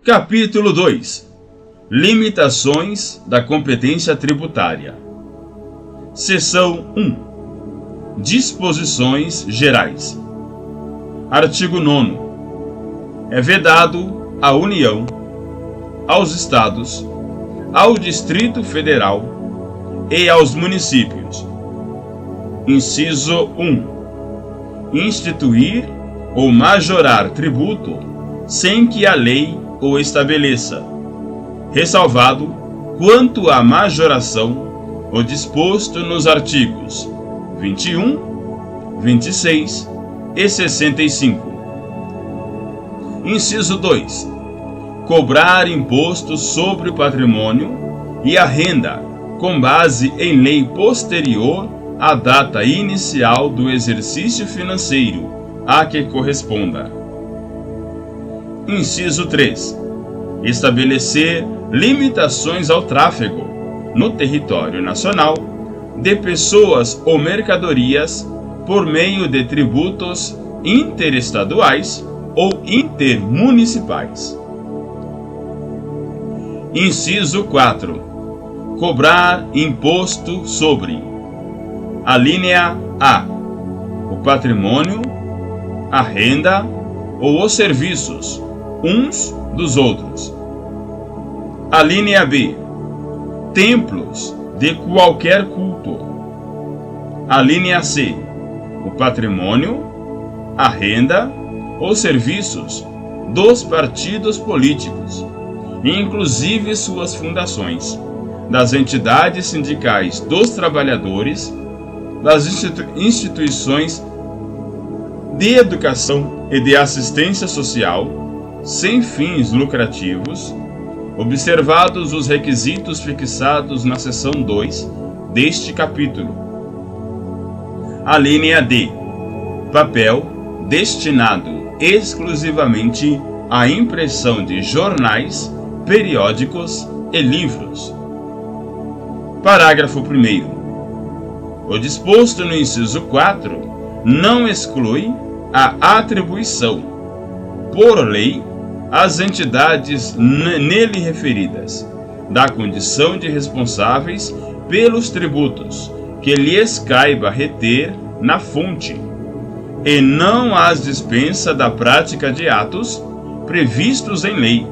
Capítulo 2. Limitações da competência tributária. Seção 1. Disposições gerais. Artigo 9º. É vedado à União, aos Estados, ao Distrito Federal e aos municípios. Inciso 1. Instituir ou majorar tributo sem que a lei o estabeleça, ressalvado, quanto à majoração, o disposto nos artigos 21, 26 e 65. Inciso 2. Cobrar imposto sobre o patrimônio e a renda, com base em lei posterior à data inicial do exercício financeiro a que corresponda. Inciso 3. Estabelecer limitações ao tráfego, no território nacional, de pessoas ou mercadorias por meio de tributos interestaduais ou intermunicipais. Inciso 4. Cobrar imposto sobre: alínea A. O patrimônio, a renda ou os serviços uns dos outros. Alínea B. Templos de qualquer culto. Alínea C. O patrimônio, a renda ou serviços dos partidos políticos, inclusive suas fundações, das entidades sindicais dos trabalhadores, das instituições de educação e de assistência social, sem fins lucrativos, observados os requisitos fixados na seção 2 deste capítulo. Alínea D. Papel destinado exclusivamente à impressão de jornais, periódicos e livros. Parágrafo 1º. O disposto no inciso 4 não exclui a atribuição, por lei, às entidades nele referidas, da condição de responsáveis pelos tributos que lhes caiba reter na fonte, e não as dispensa da prática de atos previstos em lei,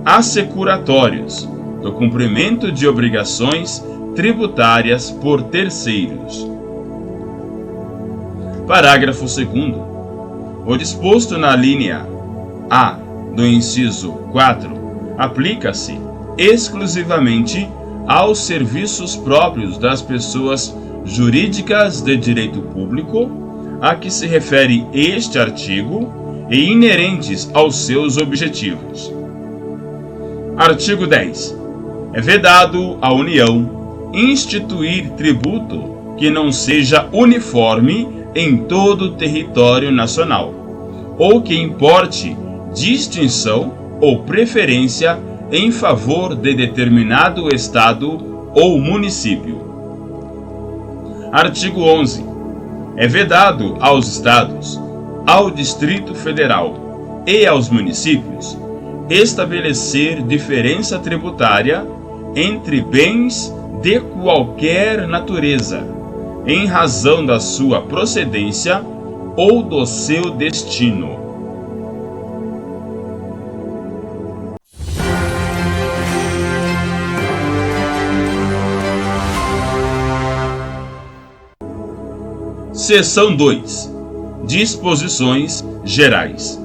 assecuratórios do cumprimento de obrigações tributárias por terceiros. Parágrafo 2º. O disposto na linha A do inciso 4 aplica-se exclusivamente aos serviços próprios das pessoas jurídicas de direito público a que se refere este artigo e inerentes aos seus objetivos. Artigo 10. É vedado à União instituir tributo que não seja uniforme em todo o território nacional, ou que importe distinção ou preferência em favor de determinado estado ou município. Artigo 11. É vedado aos estados, ao Distrito Federal e aos municípios estabelecer diferença tributária entre bens de qualquer natureza, em razão da sua procedência ou do seu destino. Seção 2. Disposições gerais.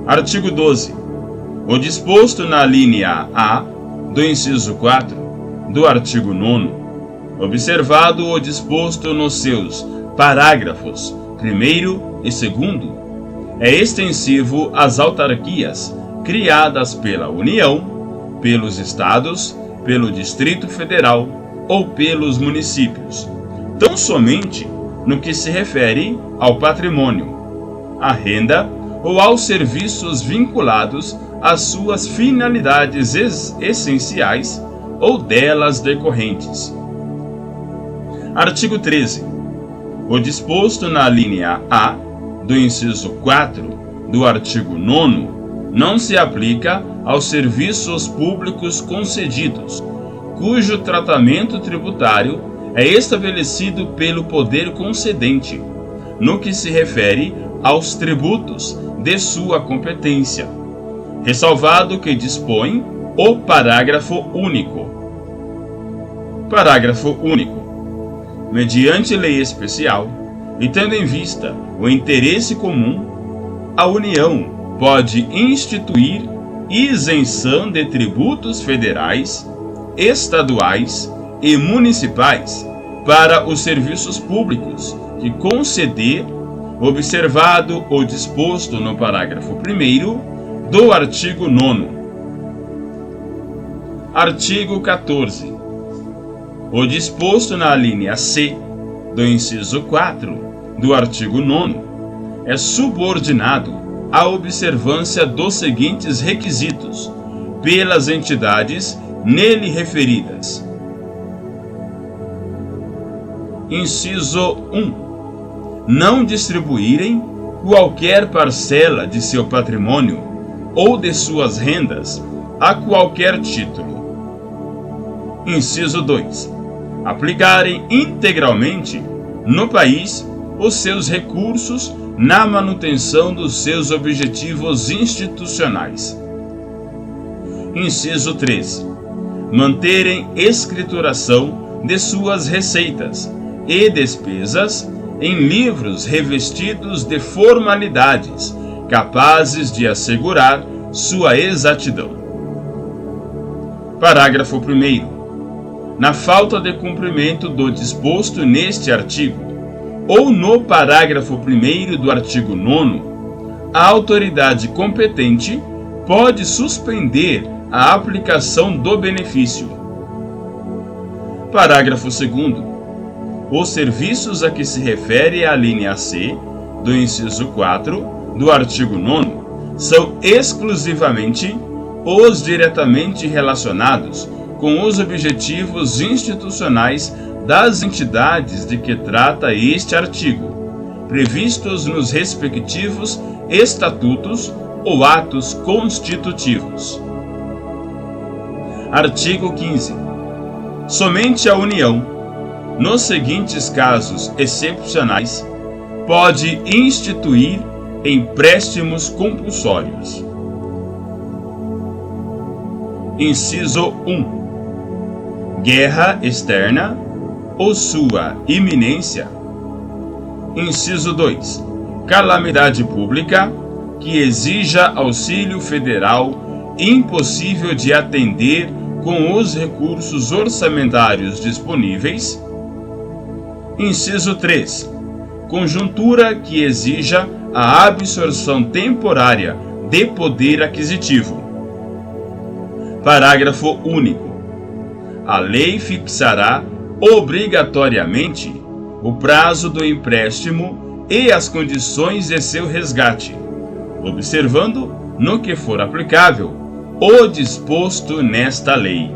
Artigo 12. O disposto na linha A do inciso 4 do artigo 9º, observado o disposto nos seus parágrafos 1º e 2º, é extensivo às autarquias criadas pela União, pelos Estados, pelo Distrito Federal ou pelos municípios, tão somente no que se refere ao patrimônio, à renda ou aos serviços vinculados às suas finalidades essenciais ou delas decorrentes. Artigo 13. O disposto na linha A do inciso 4 do artigo 9º não se aplica aos serviços públicos concedidos, cujo tratamento tributário é estabelecido pelo poder concedente, no que se refere aos tributos de sua competência, ressalvado que dispõe o parágrafo único. Parágrafo único. Mediante lei especial, e tendo em vista o interesse comum, a União pode instituir isenção de tributos federais, estaduais e municipais para os serviços públicos que conceder, observado o disposto no parágrafo 1º do artigo 9º. Artigo 14. O disposto na alínea C do inciso 4 do artigo 9º é subordinado à observância dos seguintes requisitos pelas entidades nele referidas. Inciso 1. Não distribuírem qualquer parcela de seu patrimônio ou de suas rendas a qualquer título. Inciso 2. Aplicarem integralmente no país os seus recursos na manutenção dos seus objetivos institucionais. Inciso 3. Manterem escrituração de suas receitas e despesas em livros revestidos de formalidades capazes de assegurar sua exatidão. Parágrafo 1º. Na falta de cumprimento do disposto neste artigo, ou no parágrafo 1º do artigo 9º, a autoridade competente pode suspender a aplicação do benefício. Parágrafo 2º. Os serviços a que se refere a linha C do inciso 4 do artigo 9º são exclusivamente os diretamente relacionados com os objetivos institucionais das entidades de que trata este artigo, previstos nos respectivos estatutos ou atos constitutivos. Artigo 15. Somente a União, nos seguintes casos excepcionais, pode instituir empréstimos compulsórios. Inciso 1. Guerra externa ou sua iminência. Inciso 2. Calamidade pública que exija auxílio federal impossível de atender com os recursos orçamentários disponíveis. Inciso 3. Conjuntura que exija a absorção temporária de poder aquisitivo. Parágrafo único. A lei fixará obrigatoriamente o prazo do empréstimo e as condições de seu resgate, observando, no que for aplicável, o disposto nesta lei.